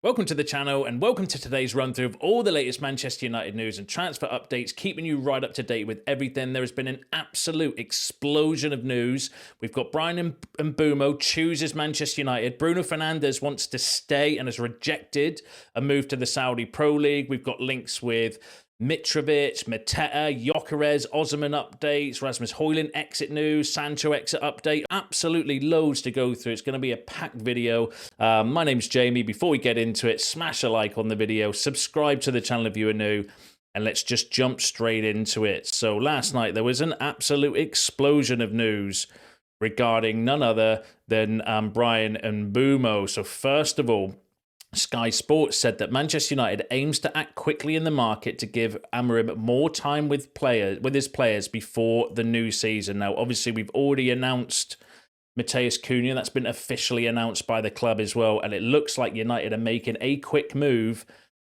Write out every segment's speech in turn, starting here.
Welcome to the channel and welcome to today's run through of all the latest Manchester United news and transfer updates, keeping you right up to date with everything. There has been an absolute explosion of news. We've got Bryan Mbeumo chooses Manchester United. Bruno Fernandes wants to stay and has rejected a move to the Saudi Pro League. We've got links with Mitrovic, Mateta, Gyökeres, Osman updates, Rasmus Højlund exit news, Sancho exit update. Absolutely loads to go through. It's going to be a packed video. My name's Jamie. Before we get into it, smash a like on the video, subscribe to the channel if you are new, and let's just jump straight into it. So last night there was an absolute explosion of news regarding none other than Bryan Mbeumo. So first of all, Sky Sports said that Manchester United aims to act quickly in the market to give Amorim more time with his players before the new season. Now, obviously, we've already announced Matheus Cunha. That's been officially announced by the club as well. And it looks like United are making a quick move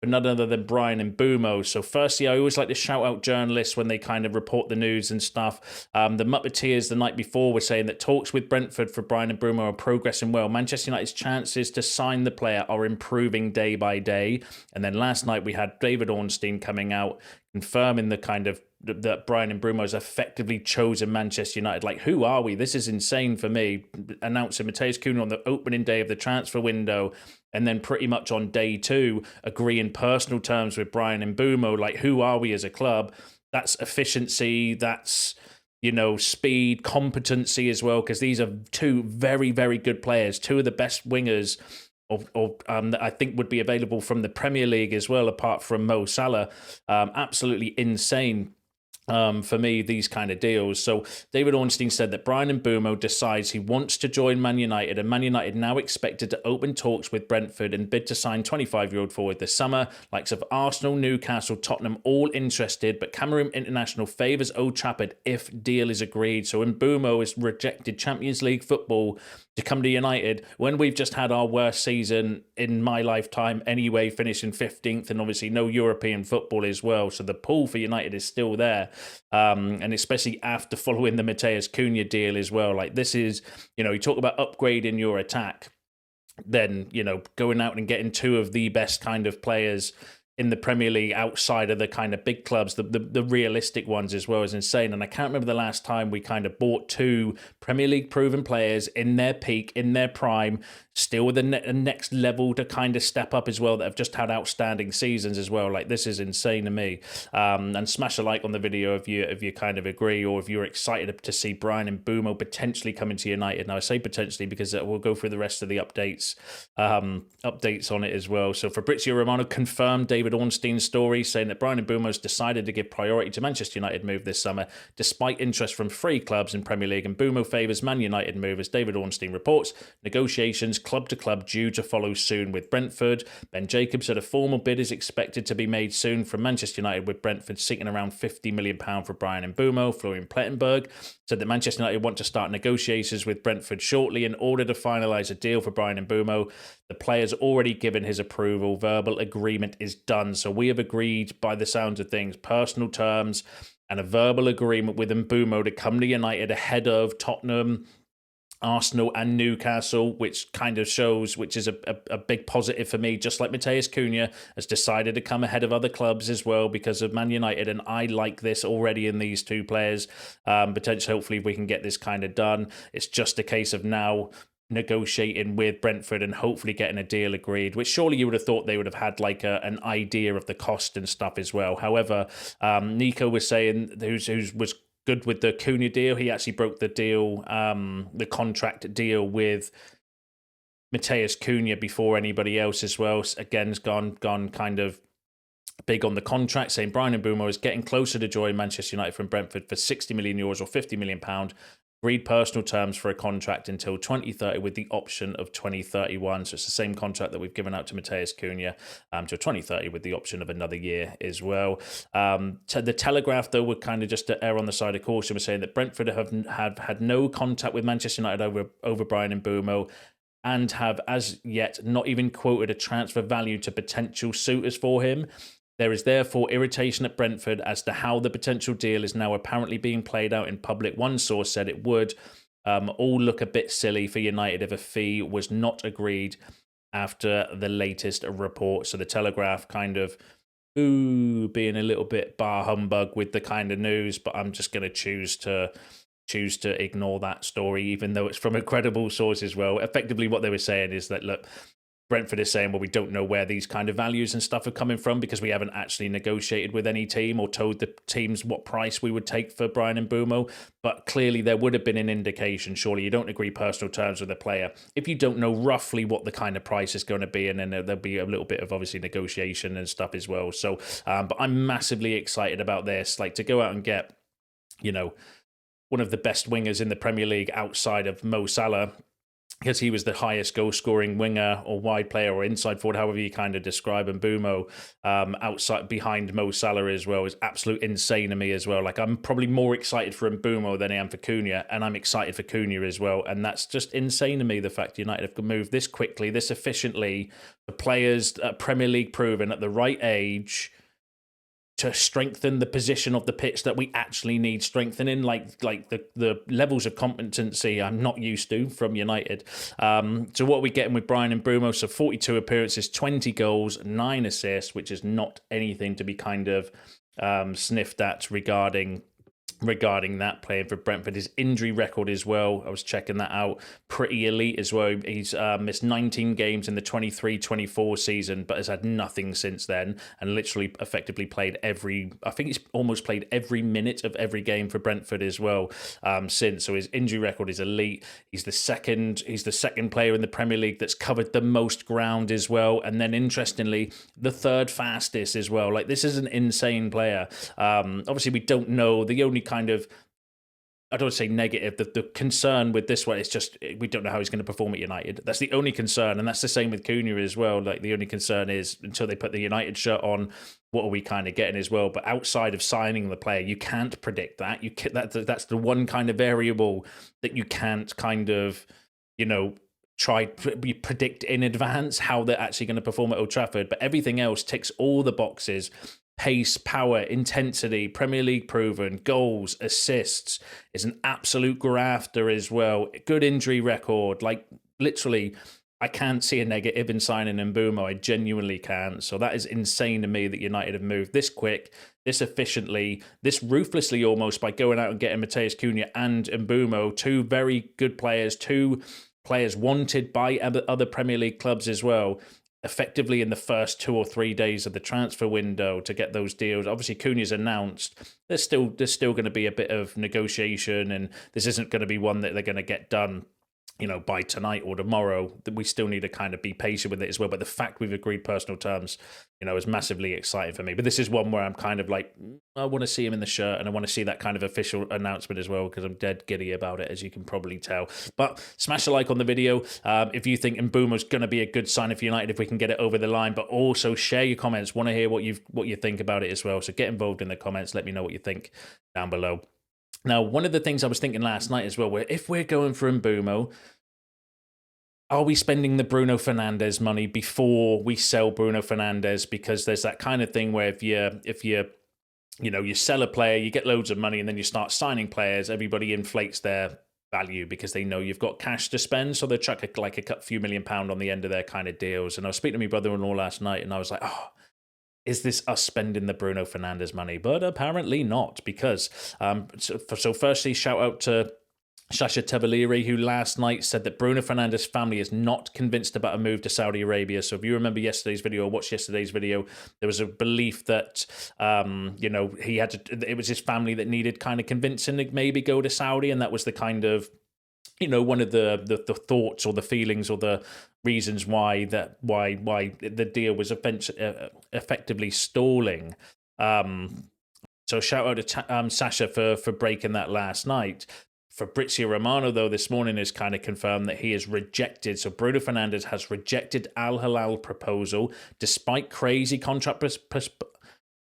for none other than Bryan Mbeumo. So firstly, I always like to shout out journalists when they kind of report the news and stuff. The Muppeteers the night before were saying that talks with Brentford for Bryan Mbeumo are progressing well. Manchester United's chances to sign the player are improving day by day. And then last night we had David Ornstein coming out confirming the kind of that Bryan Mbeumo has effectively chosen Manchester United. Like, who are we? This is insane for me. Announcing Matheus Cunha on the opening day of the transfer window, and then pretty much on day two, agreeing personal terms with Bryan Mbeumo. Like, who are we as a club? That's efficiency. That's, speed, competency as well, because these are two very, very good players, two of the best wingers that I think would be available from the Premier League as well, apart from Mo Salah. Absolutely insane. For me, these kind of deals. So David Ornstein said that Bryan Mbeumo decides he wants to join Man United, and Man United now expected to open talks with Brentford and bid to sign 25-year-old forward this summer. Likes of Arsenal, Newcastle, Tottenham all interested, but Cameroon International favours Old Trafford if deal is agreed. So Mbeumo has rejected Champions League football to come to United when we've just had our worst season in my lifetime anyway, finishing 15th, and obviously no European football as well. So the pull for United is still there. And especially after following the Matheus Cunha deal as well. Like, this is, you talk about upgrading your attack, then, going out and getting two of the best kind of players in the Premier League outside of the kind of big clubs, the realistic ones as well, is insane. And I can't remember the last time we kind of bought two Premier League proven players in their peak, in their prime, still with a next level to kind of step up as well, that have just had outstanding seasons as well. Like, this is insane to me. And smash a like on the video if you kind of agree, or if you're excited to see Bryan Mbeumo potentially coming to United. Now I say potentially because we'll go through the rest of the updates on it as well. So Fabrizio Romano confirmed David Ornstein's story, saying that Bryan Mbeumo has decided to give priority to Manchester United move this summer, despite interest from three clubs in Premier League. And Mbeumo favours Man United move, as David Ornstein reports. Negotiations club to club due to follow soon with Brentford. Ben Jacobs said a formal bid is expected to be made soon from Manchester United, with Brentford seeking around £50 million for Bryan Mbeumo. Florian Plettenberg said that Manchester United want to start negotiations with Brentford shortly in order to finalise a deal for Bryan Mbeumo. The player's already given his approval. Verbal agreement is done. So we have agreed, by the sounds of things, personal terms and a verbal agreement with Mbeumo to come to United ahead of Tottenham, Arsenal and Newcastle, which kind of shows, which is a big positive for me, just like Matheus Cunha has decided to come ahead of other clubs as well because of Man United, and I like this already in these two players. Potentially, hopefully we can get this kind of done. It's just a case of now negotiating with Brentford and hopefully getting a deal agreed, which surely you would have thought they would have had like an idea of the cost and stuff as well. However, Nico was saying, who was good with the Cunha deal, he actually broke the deal, the contract deal with Matheus Cunha before anybody else as well. Again, has gone kind of big on the contract, saying Bryan Mbeumo is getting closer to join Manchester United from Brentford for €60 million or £50 million. Agreed personal terms for a contract until 2030 with the option of 2031. So it's the same contract that we've given out to Matheus Cunha to 2030 with the option of another year as well. The Telegraph, though, would kind of just to err on the side of caution, was saying that Brentford have had no contact with Manchester United over Bryan Mbeumo, and have as yet not even quoted a transfer value to potential suitors for him. There is therefore irritation at Brentford as to how the potential deal is now apparently being played out in public. One source said it would all look a bit silly for United if a fee was not agreed after the latest report. So the Telegraph kind of being a little bit bar humbug with the kind of news, but I'm just going to choose to ignore that story, even though it's from a credible source as well. Effectively, what they were saying is that, look, Brentford is saying, well, we don't know where these kind of values and stuff are coming from because we haven't actually negotiated with any team or told the teams what price we would take for Bryan Mbeumo. But clearly there would have been an indication. Surely you don't agree personal terms with a player if you don't know roughly what the kind of price is going to be, and then there'll be a little bit of obviously negotiation and stuff as well. So, but I'm massively excited about this. Like, to go out and get, one of the best wingers in the Premier League outside of Mo Salah, because he was the highest goal-scoring winger or wide player or inside forward, however you kind of describe Mbeumo, outside behind Mo Salah as well, is absolute insane to me as well. Like, I'm probably more excited for Mbeumo than I am for Cunha, and I'm excited for Cunha as well. And that's just insane to me, the fact United have moved this quickly, this efficiently, the players Premier League proven at the right age, to strengthen the position of the pitch that we actually need strengthening, like the levels of competency I'm not used to from United. So what are we getting with Bryan Mbeumo? So 42 appearances, 20 goals, 9 assists, which is not anything to be kind of sniffed at regarding that, playing for Brentford. His injury record as well, I was checking that out, pretty elite as well. He's missed 19 games in the 23-24 season, but has had nothing since then, and literally effectively played I think he's almost played every minute of every game for Brentford as well since. So his injury record is elite. He's the second player in the Premier League that's covered the most ground as well, and then interestingly, the third fastest as well. Like, this is an insane player. Obviously we don't know, the only kind of, I don't want to say negative, the concern with this one is just we don't know how he's going to perform at United. That's the only concern, and that's the same with Cunha as well. Like, the only concern is until they put the United shirt on, what are we kind of getting as well? But outside of signing the player, you can't predict that. That's the one kind of variable that you can't kind of, try to predict in advance how they're actually going to perform at Old Trafford. But everything else ticks all the boxes. Pace, power, intensity, Premier League proven, goals, assists, is an absolute grafter as well. Good injury record. Like, literally, I can't see a negative in signing Mbeumo. I genuinely can't. So that is insane to me that United have moved this quick, this efficiently, this ruthlessly almost, by going out and getting Matheus Cunha and Mbeumo, two very good players, two players wanted by other Premier League clubs as well, effectively in the first 2 or 3 days of the transfer window to get those deals. Obviously, Cunha's announced. There's still going to be a bit of negotiation, and this isn't going to be one that they're going to get done, by tonight or tomorrow. That we still need to kind of be patient with it as well. But the fact we've agreed personal terms, is massively exciting for me. But this is one where I'm kind of like, I want to see him in the shirt, and I want to see that kind of official announcement as well, because I'm dead giddy about it, as you can probably tell. But smash a like on the video if you think Mbeumo's going to be a good signing for United, if we can get it over the line. But also share your comments. Want to hear what you think about it as well. So get involved in the comments. Let me know what you think down below. Now, one of the things I was thinking last night as well, where if we're going for Mbeumo, are we spending the Bruno Fernandes money before we sell Bruno Fernandes? Because there's that kind of thing where if you sell a player, you get loads of money, and then you start signing players, everybody inflates their value because they know you've got cash to spend, so they'll chuck a few £1 million on the end of their kind of deals. And I was speaking to my brother-in-law last night, and I was like, is this us spending the Bruno Fernandes money? But apparently not, because so firstly, shout out to Shasha Tavalieri, who last night said that Bruno Fernandes' family is not convinced about a move to Saudi Arabia. So if you remember yesterday's video or watched yesterday's video, there was a belief that, he had to, it was his family that needed kind of convincing to maybe go to Saudi. And that was the kind of, one of the thoughts or the feelings or the reasons why the deal was effectively stalling. So shout out to Sasha for breaking that last night. Fabrizio Romano, though, this morning has kind of confirmed that he has rejected. So Bruno Fernandes has rejected Al-Hilal proposal, despite crazy contract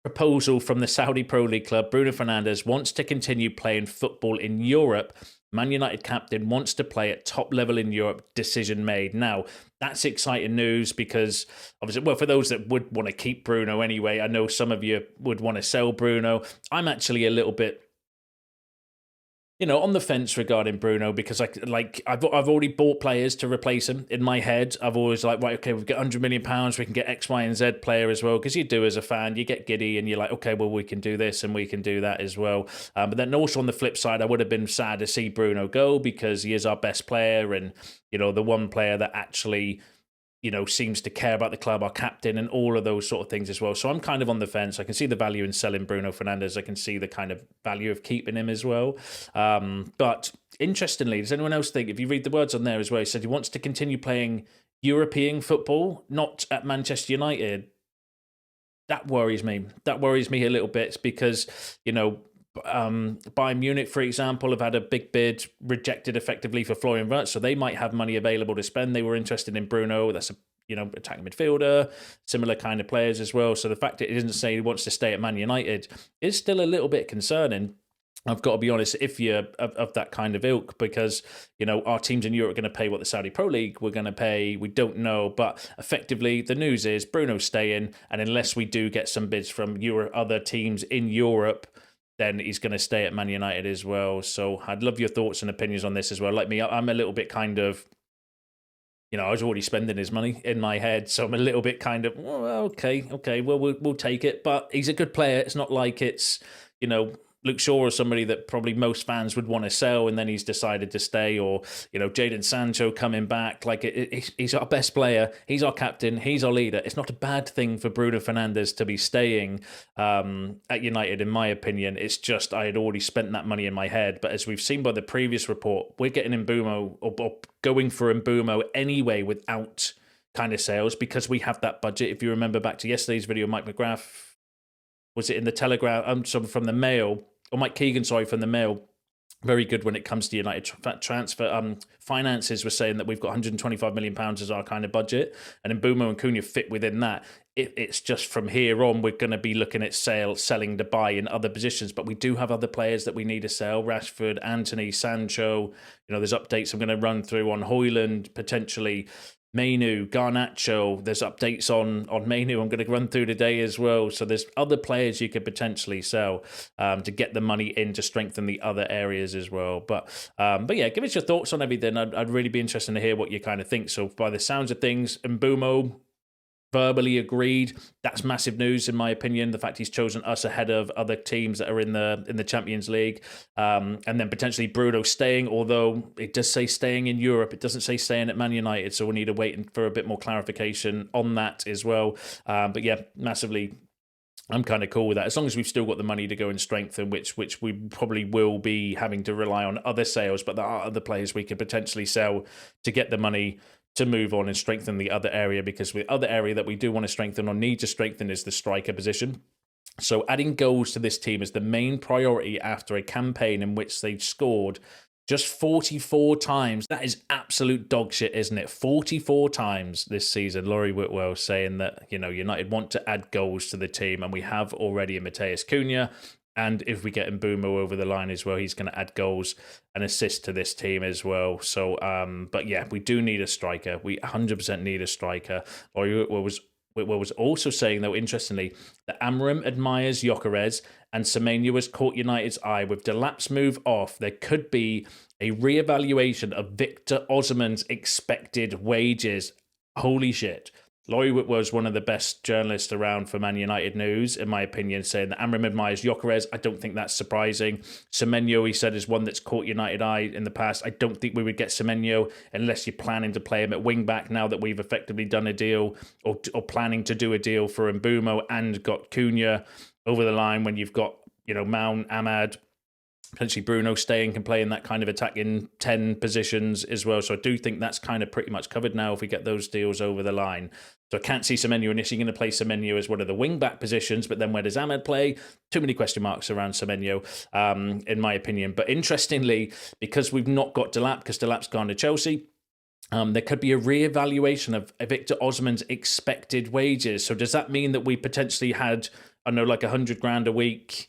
proposal from the Saudi Pro League club. Bruno Fernandes wants to continue playing football in Europe. Man United captain wants to play at top level in Europe. Decision made. Now, that's exciting news because, obviously, well, for those that would want to keep Bruno anyway, I know some of you would want to sell Bruno. I'm actually a little bit on the fence regarding Bruno, because I've already bought players to replace him in my head. I've always like, right, okay, we've got £100 million, we can get X, Y, and Z player as well, because you do as a fan, you get giddy and you're like, okay, well, we can do this and we can do that as well. But then also on the flip side, I would have been sad to see Bruno go, because he is our best player and, the one player that actually seems to care about the club, our captain, and all of those sort of things as well. So I'm kind of on the fence. I can see the value in selling Bruno Fernandes. I can see the kind of value of keeping him as well. But interestingly, does anyone else think, if you read the words on there as well, he said he wants to continue playing European football, not at Manchester United. That worries me. That worries me a little bit, because, Bayern Munich, for example, have had a big bid rejected effectively for Florian Wirtz, so they might have money available to spend. They were interested in Bruno. That's a attacking midfielder, similar kind of players as well. So the fact that it doesn't say he wants to stay at Man United is still a little bit concerning. I've got to be honest, if you're of that kind of ilk, because, our teams in Europe are going to pay what the Saudi Pro League we're going to pay. We don't know. But effectively, the news is Bruno's staying. And unless we do get some bids from other teams in Europe, then he's going to stay at Man United as well. So I'd love your thoughts and opinions on this as well. Like me, I'm a little bit kind of, I was already spending his money in my head. So I'm a little bit kind of, okay, well, we'll take it. But he's a good player. It's not like it's, Luke Shaw is somebody that probably most fans would want to sell, and then he's decided to stay, or, Jadon Sancho coming back. Like, he's our best player. He's our captain. He's our leader. It's not a bad thing for Bruno Fernandes to be staying at United, in my opinion. It's just I had already spent that money in my head. But as we've seen by the previous report, we're getting Mbeumo, or going for Mbeumo anyway without kind of sales, because we have that budget. If you remember back to yesterday's video, Mike McGrath, was it in the Telegraph? From the Mail, or Mike Keegan, sorry, from the Mail. Very good when it comes to United transfer finances. We're saying that we've got £125 million as our kind of budget, and Mbeumo and Cunha fit within that. It's just from here on, we're going to be looking at selling to buy in other positions, but we do have other players that we need to sell. Rashford, Antony, Sancho. There's updates I'm going to run through on Højlund, potentially Mainoo, Garnacho. There's updates on Mainoo I'm going to run through today as well. So there's other players you could potentially sell to get the money in to strengthen the other areas as well. But yeah, give us your thoughts on everything. I'd really be interested to hear what you kind of think. So by the sounds of things, Mbeumo verbally agreed. That's massive news, in my opinion. The fact he's chosen us ahead of other teams that are in the Champions League, and then potentially Bruno staying. Although it does say staying in Europe, it doesn't say staying at Man United. So we need to wait for a bit more clarification on that as well. But yeah, massively, I'm kind of cool with that, as long as we've still got the money to go and strengthen, which we probably will be having to rely on other sales. But there are other players we could potentially sell to get the money to move on and strengthen the other area, because the other area that we do want to strengthen or need to strengthen is the striker position. So adding goals to this team is the main priority after a campaign in which they've scored just 44 times. That is absolute dog shit, isn't it? 44 times this season. Laurie Whitwell saying that, United want to add goals to the team, and we have already in Matheus Cunha. And if we get Mbeumo over the line as well, he's going to add goals and assists to this team as well. So, but yeah, we do need a striker. We 100% need a striker. Laurie was also saying, though, interestingly, that Amorim admires Gyökeres and Semenyo has caught United's eye. With Delap's move off, there could be a reevaluation of Victor Osimhen's expected wages. Holy shit. Laurie Whitwell is one of the best journalists around for Man United news, in my opinion, saying that Amorim admires Gyökeres. I don't think that's surprising. Semenyo, he said, is one that's caught United eye in the past. I don't think we would get Semenyo unless you're planning to play him at wing-back now that we've effectively done a deal, or planning to do a deal for Mbeumo and got Cunha over the line, when you've got, Mount, Ahmad, potentially Bruno staying, can play in that kind of attacking 10 positions as well. So I do think that's kind of pretty much covered now if we get those deals over the line. So I can't see Semenyo initially going to play Semenyo as one of the wing-back positions, but then where does Ahmed play? Too many question marks around Semenyo, in my opinion. But interestingly, because we've not got Delap, because Delap's gone to Chelsea, there could be a reevaluation of Victor Osimhen's expected wages. So does that mean that we potentially had, I don't know, like 100 grand a week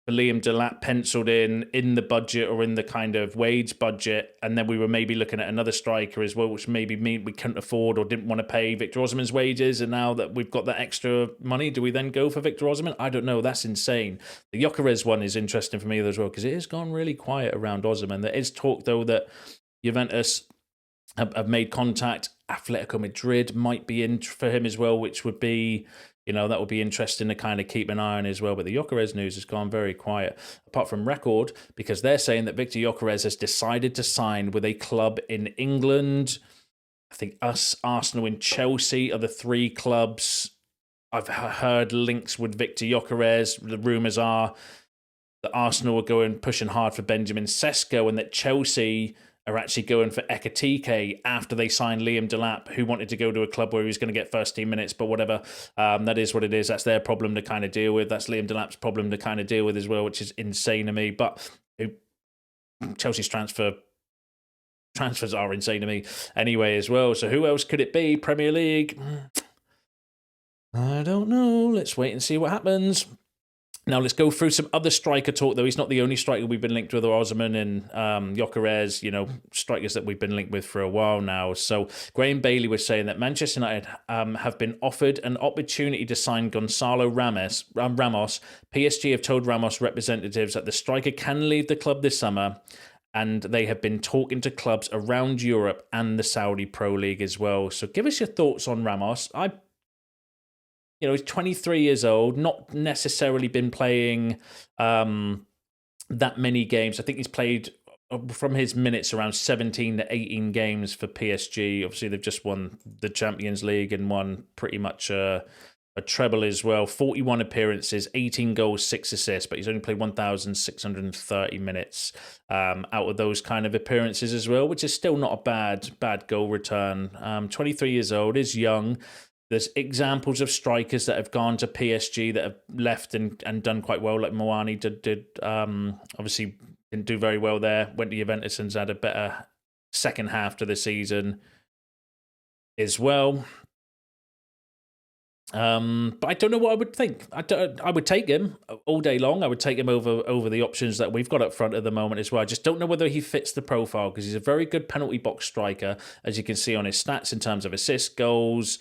for Liam Delap penciled in the budget or in the kind of wage budget, and then we were maybe looking at another striker as well, which maybe mean we couldn't afford or didn't want to pay Victor Osimhen's wages, and now that we've got that extra money, do we then go for Victor Osimhen? I don't know. That's insane. The Gyökeres one is interesting for me as well because it has gone really quiet around Osimhen. There is talk though that Juventus have made contact. Atletico Madrid might be in for him as well, which would be, that would be interesting to kind of keep an eye on as well. But the Gyökeres news has gone very quiet, apart from Record, because they're saying that Victor Gyökeres has decided to sign with a club in England. I think us, Arsenal, and Chelsea are the three clubs. I've heard links with Victor Gyökeres. The rumours are that Arsenal are pushing hard for Benjamin Sesko, and that Chelsea are actually going for Ekitike after they signed Liam Delap, who wanted to go to a club where he was going to get first team minutes, but whatever. That is what it is. That's their problem to kind of deal with. That's Liam Delap's problem to kind of deal with as well, which is insane to me. But Chelsea's transfers are insane to me anyway as well. So who else could it be? Premier League? I don't know. Let's wait and see what happens. Now, let's go through some other striker talk, though. He's not the only striker we've been linked with, Osimhen and Gyökeres, strikers that we've been linked with for a while now. So Graham Bailey was saying that Manchester United have been offered an opportunity to sign Gonzalo Ramos. PSG have told Ramos representatives that the striker can leave the club this summer, and they have been talking to clubs around Europe and the Saudi Pro League as well. So give us your thoughts on Ramos. He's 23 years old, not necessarily been playing that many games. I think he's played, from his minutes, around 17 to 18 games for PSG. Obviously, they've just won the Champions League and won pretty much a treble as well. 41 appearances, 18 goals, 6 assists, but he's only played 1,630 minutes out of those kind of appearances as well, which is still not a bad goal return. 23 years old, is young. There's examples of strikers that have gone to PSG that have left and done quite well, like Moani did obviously didn't do very well there, went to Juventus and had a better second half to the season as well. But I don't know what I would think. I would take him all day long. I would take him over the options that we've got up front at the moment as well. I just don't know whether he fits the profile because he's a very good penalty box striker, as you can see on his stats in terms of assists, goals,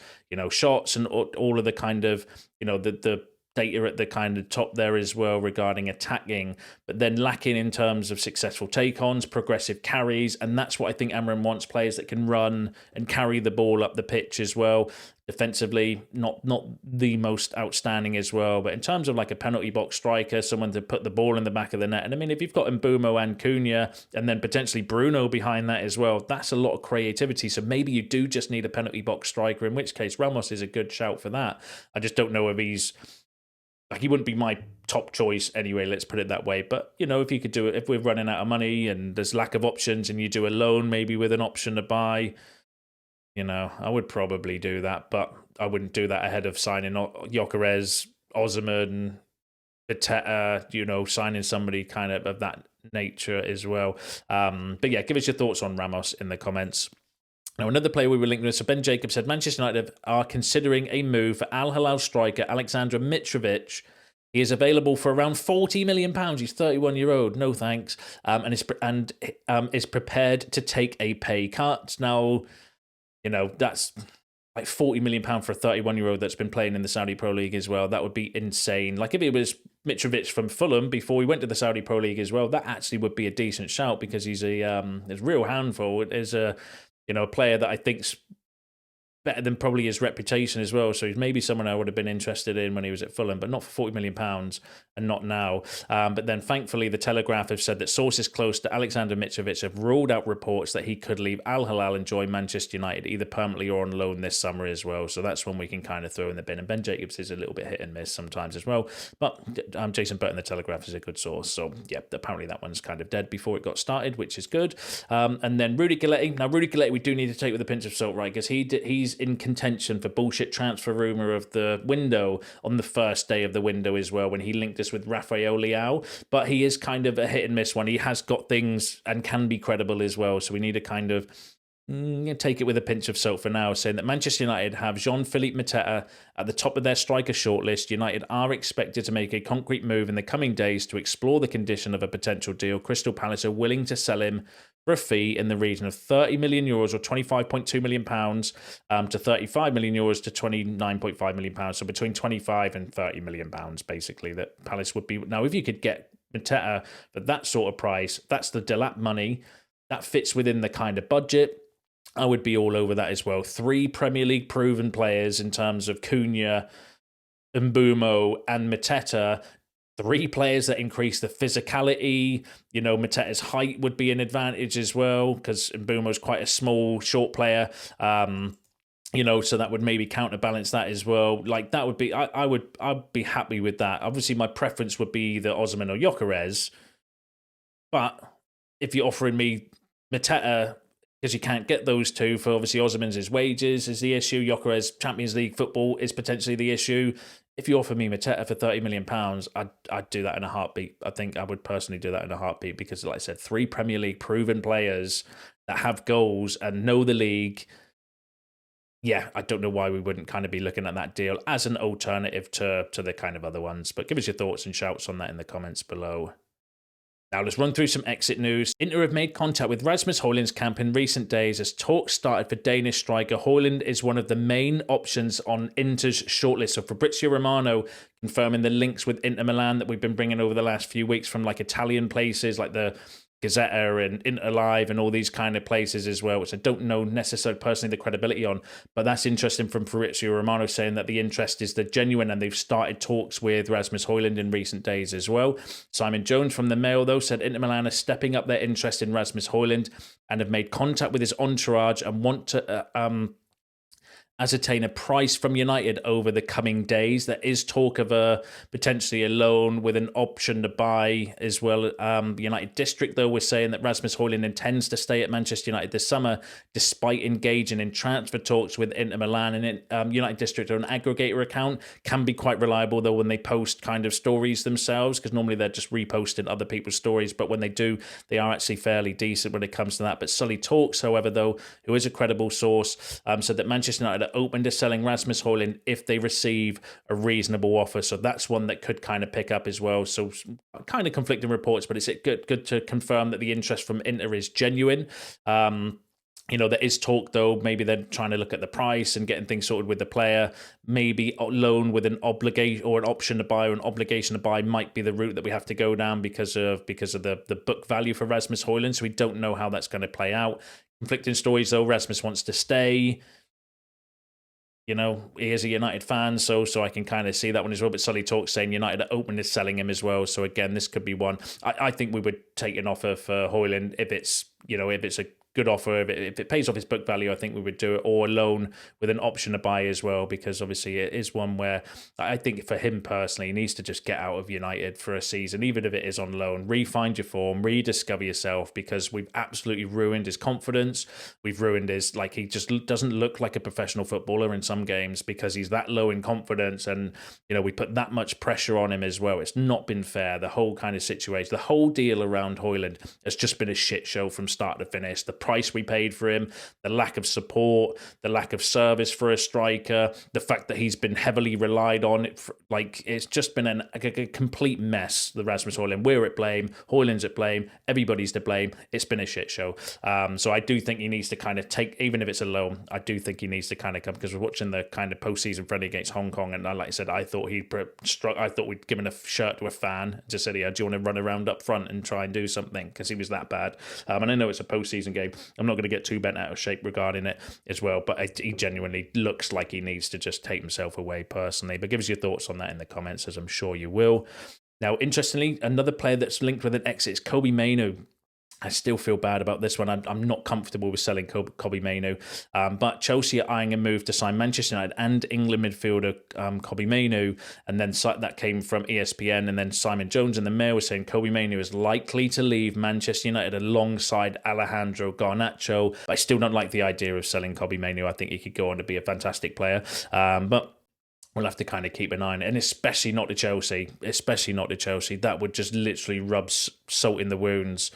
shots, and all of the kind of, the data at the kind of top there as well regarding attacking, but then lacking in terms of successful take-ons, progressive carries, and that's what I think Amorim wants, players that can run and carry the ball up the pitch as well. Defensively, not the most outstanding as well, but in terms of like a penalty box striker, someone to put the ball in the back of the net, and I mean, if you've got Mbeumo and Cunha, and then potentially Bruno behind that as well, that's a lot of creativity, so maybe you do just need a penalty box striker, in which case Ramos is a good shout for that. I just don't know if he wouldn't be my top choice anyway, let's put it that way. But, if you could do it, if we're running out of money and there's lack of options and you do a loan maybe with an option to buy, I would probably do that. But I wouldn't do that ahead of signing Gyökeres, Osimhen, Mateta, signing somebody kind of that nature as well. But yeah, give us your thoughts on Ramos in the comments. Now, another player we were linked with, so Ben Jacobs said Manchester United are considering a move for Al-Hilal striker Aleksandar Mitrovic. He is available for around £40 million. He's 31-year-old. No thanks. And is prepared to take a pay cut. Now, that's like £40 million for a 31-year-old that's been playing in the Saudi Pro League as well. That would be insane. Like if it was Mitrovic from Fulham before he went to the Saudi Pro League as well, that actually would be a decent shout because he's a real handful. There's a player that I think's better than probably his reputation as well. So he's maybe someone I would have been interested in when he was at Fulham, but not for £40 million and not now. But then thankfully the Telegraph have said that sources close to Aleksandar Mitrovic have ruled out reports that he could leave Al-Hilal and join Manchester United either permanently or on loan this summer as well. So that's one we can kind of throw in the bin. And Ben Jacobs is a little bit hit and miss sometimes as well. But Jason Burton, the Telegraph, is a good source. So yeah, apparently that one's kind of dead before it got started, which is good. And then Rudy Galletti. Now Rudy Galletti we do need to take with a pinch of salt, right? Because he's in contention for bullshit transfer rumour of the window on the first day of the window as well, when he linked us with Rafael Leao. But he is kind of a hit and miss one. He has got things and can be credible as well. So we need to kind of take it with a pinch of salt for now, saying that Manchester United have Jean-Philippe Mateta at the top of their striker shortlist. United are expected to make a concrete move in the coming days to explore the condition of a potential deal. Crystal Palace are willing to sell him for a fee in the region of €30 million or £25.2 million to €35 million to £29.5 million. So between £25 and £30 million, basically, that Palace would be. Now, if you could get Mateta for that sort of price, that's the Delap money. That fits within the kind of budget. I would be all over that as well. 3 Premier League proven players in terms of Cunha, Mbeumo, and Mateta. 3 players that increase the physicality. Mateta's height would be an advantage as well because Mbeumo's quite a small, short player. So that would maybe counterbalance that as well. Like that would be, I'd be happy with that. Obviously, my preference would be either Osimhen or Gyökeres. But if you're offering me Mateta, because you can't get those two for obviously Osimhen's wages is the issue. Gyökeres Champions League football is potentially the issue. If you offer me Mateta for £30 million, I'd do that in a heartbeat. I think I would personally do that in a heartbeat because, like I said, 3 Premier League proven players that have goals and know the league. Yeah, I don't know why we wouldn't kind of be looking at that deal as an alternative to the kind of other ones. But give us your thoughts and shouts on that in the comments below. Now let's run through some exit news. Inter have made contact with Rasmus Højlund's camp in recent days as talks started for Danish striker. Højlund is one of the main options on Inter's shortlist. So Fabrizio Romano confirming the links with Inter Milan that we've been bringing over the last few weeks from like Italian places like the Gazzetta and Inter Live and all these kind of places as well, which I don't know necessarily personally the credibility on, but that's interesting from Fabrizio Romano saying that the interest is the genuine and they've started talks with Rasmus Højlund in recent days as well. Simon Jones from the Mail, though, said Inter Milan are stepping up their interest in Rasmus Højlund and have made contact with his entourage and want to ascertain a price from United over the coming days. There is talk of potentially a loan with an option to buy as well. United District, though, was saying that Rasmus Højlund intends to stay at Manchester United this summer, despite engaging in transfer talks with Inter Milan. And United District are an aggregator account, can be quite reliable, though, when they post kind of stories themselves, because normally they're just reposting other people's stories. But when they do, they are actually fairly decent when it comes to that. But Sully Talks, however, though, who is a credible source, said that Manchester United open to selling Rasmus Højlund if they receive a reasonable offer. So that's one that could kind of pick up as well. So kind of conflicting reports, but it's good to confirm that the interest from Inter is genuine. There is talk, though, maybe they're trying to look at the price and getting things sorted with the player. Maybe a loan with an obligation or an option to buy or an obligation to buy might be the route that we have to go down because of the book value for Rasmus Højlund. So we don't know how that's going to play out. Conflicting stories, though. Rasmus wants to stay. He is a United fan, so I can kind of see that one as well. But Sully Talks saying United are open to selling him as well. So again, this could be one. I think we would take an offer for Højlund if it's a good offer. If it pays off his book value, I think we would do it, or a loan with an option to buy as well, because obviously it is one where I think for him personally, he needs to just get out of United for a season, even if it is on loan. Re-find your form, rediscover yourself, because we've absolutely ruined his confidence. We've ruined he just doesn't look like a professional footballer in some games because he's that low in confidence, and we put that much pressure on him as well. It's not been fair. The whole kind of situation, the whole deal around Højlund has just been a shit show from start to finish. The price we paid for him, the lack of support, the lack of service for a striker, the fact that he's been heavily relied on. It's just been a complete mess, the Rasmus Højlund. We're at blame, Højlund's at blame, everybody's to blame. It's been a shit show. So I do think he needs to kind of take, even if it's a loan, I do think he needs to kind of come, because we're watching the kind of postseason friendly against Hong Kong, and like I said, I thought we'd given a shirt to a fan, just said, yeah, do you want to run around up front and try and do something, because he was that bad. And I know it's a postseason game. I'm not going to get too bent out of shape regarding it as well, but he genuinely looks like he needs to just take himself away personally. But give us your thoughts on that in the comments, as I'm sure you will. Now, interestingly, another player that's linked with an exit is Kobbie Mainoo. I still feel bad about this one. I'm not comfortable with selling Kobbie Mainoo, but Chelsea are eyeing a move to sign Manchester United and England midfielder Kobbie Mainoo, and then that came from ESPN, and then Simon Jones in the Mail was saying Kobbie Mainoo is likely to leave Manchester United alongside Alejandro Garnacho. But I still don't like the idea of selling Kobbie Mainoo. I think he could go on to be a fantastic player, but we'll have to kind of keep an eye on it, and especially not to Chelsea. That would just literally rub salt in the wounds.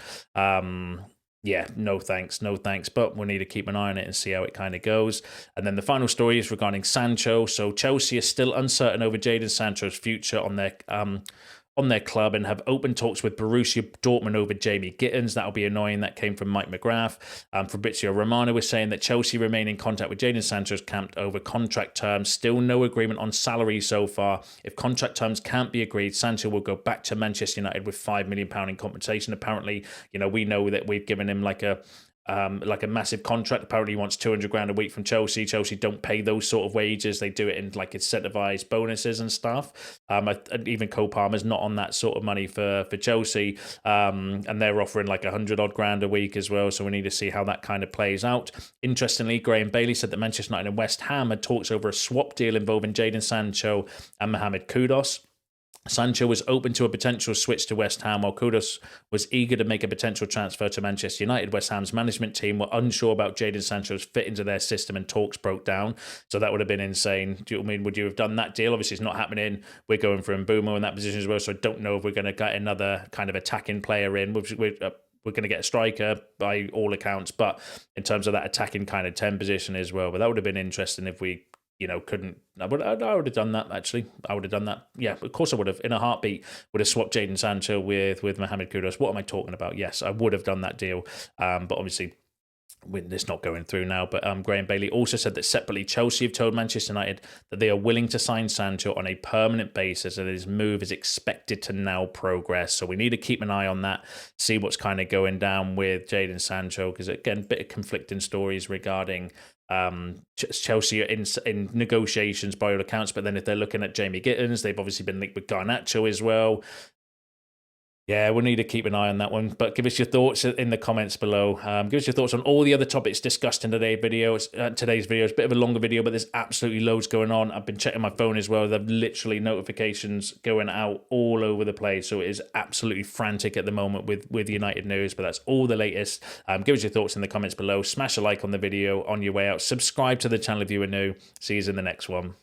Yeah, no thanks, no thanks. But we'll need to keep an eye on it and see how it kind of goes. And then the final story is regarding Sancho. So Chelsea is still uncertain over Jadon Sancho's future on their club and have open talks with Borussia Dortmund over Jamie Gittins. That'll be annoying. That came from Mike McGrath. Fabrizio Romano was saying that Chelsea remain in contact with Jadon Sancho's camp over contract terms. Still no agreement on salary so far. If contract terms can't be agreed, Sancho will go back to Manchester United with £5 million in compensation. Apparently, we know that we've given him like a massive contract. Apparently he wants 200 grand a week from Chelsea. Chelsea don't pay those sort of wages. They do it in like incentivized bonuses and stuff. Even Cole Palmer's not on that sort of money for Chelsea. And they're offering like 100 odd grand a week as well. So we need to see how that kind of plays out. Interestingly, Graham Bailey said that Manchester United and West Ham had talks over a swap deal involving Jadon Sancho and Mohamed Kudus. Sancho was open to a potential switch to West Ham, while Kudus was eager to make a potential transfer to Manchester United. West Ham's management team were unsure about Jadon Sancho's fit into their system, and talks broke down. So that would have been insane. Would you have done that deal? Obviously, it's not happening. We're going for Mbeumo in that position as well, so I don't know if we're going to get another kind of attacking player in. We're going to get a striker by all accounts, but in terms of that attacking kind of 10 position as well. But that would have been interesting if we couldn't. I would have done that, actually. I would have done that. Yeah, of course I would have. In a heartbeat, would have swapped Jadon Sancho with Mohamed Kudus. What am I talking about? Yes, I would have done that deal. But obviously, it's not going through now. But Graham Bailey also said that separately, Chelsea have told Manchester United that they are willing to sign Sancho on a permanent basis, and his move is expected to now progress. So we need to keep an eye on that, see what's kind of going down with Jadon Sancho, because again, a bit of conflicting stories regarding Chelsea in negotiations by all accounts. But then if they're looking at Jamie Gittins, they've obviously been linked with Garnacho as well. Yeah, we'll need to keep an eye on that one. But give us your thoughts in the comments below. Give us your thoughts on all the other topics discussed in today's video. It's a bit of a longer video, but there's absolutely loads going on. I've been checking my phone as well. There's literally notifications going out all over the place. So it is absolutely frantic at the moment with United news. But that's all the latest. Give us your thoughts in the comments below. Smash a like on the video on your way out. Subscribe to the channel if you are new. See you in the next one.